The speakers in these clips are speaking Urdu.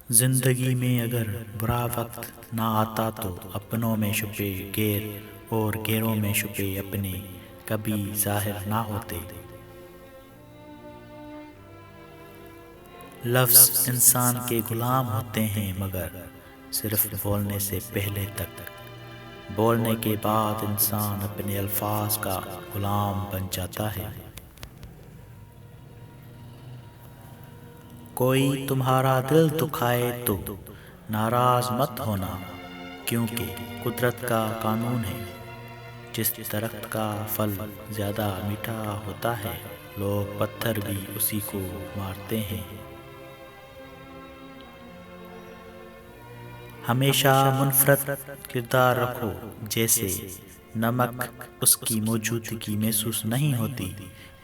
زندگی میں اگر برا وقت نہ آتا تو اپنوں میں چھپے غیر اور غیروں میں چھپے اپنے کبھی ظاہر نہ ہوتے۔ لفظ انسان کے غلام ہوتے ہیں مگر صرف بولنے سے پہلے تک، بولنے کے بعد انسان اپنے الفاظ کا غلام بن جاتا ہے۔ کوئی تمہارا دل دکھائے تو ناراض مت ہونا، کیونکہ قدرت کا قانون ہے، جس درخت کا پھل زیادہ میٹھا ہوتا ہے لوگ پتھر بھی اسی کو مارتے ہیں۔ ہمیشہ منفرد کردار رکھو، جیسے نمک اس کی موجودگی محسوس نہیں ہوتی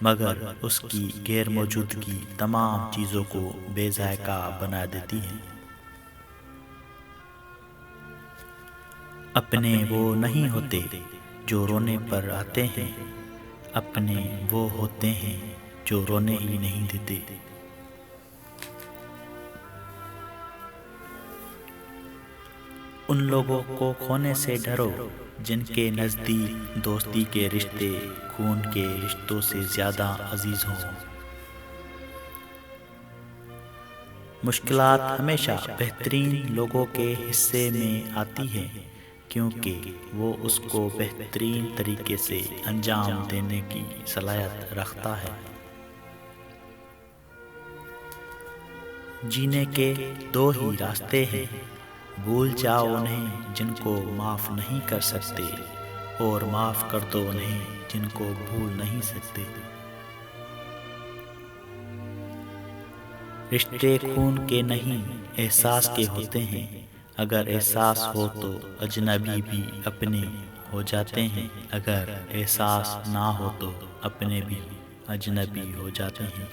مگر اس کی غیر موجودگی تمام چیزوں کو بے ذائقہ بنا دیتی ہے۔ اپنے وہ نہیں ہوتے جو رونے پر آتے ہیں، اپنے وہ ہوتے ہیں جو رونے ہی نہیں دیتے۔ ان لوگوں کو کھونے سے ڈرو جن کے نزدیک دوستی کے رشتے خون کے رشتوں سے زیادہ عزیز ہوں۔ مشکلات ہمیشہ بہترین لوگوں کے حصے میں آتی ہیں، کیونکہ وہ اس کو بہترین طریقے سے انجام دینے کی صلاحیت رکھتا ہے۔ جینے کے دو ہی راستے ہیں، بھول جاؤ انہیں جن کو معاف نہیں کر سکتے، اور معاف کر دو انہیں جن کو بھول نہیں سکتے۔ رشتے خون کے نہیں احساس کے ہوتے ہیں، اگر احساس ہو تو اجنبی بھی اپنے ہو جاتے ہیں، اگر احساس نہ ہو تو اپنے بھی اجنبی ہو جاتے ہیں۔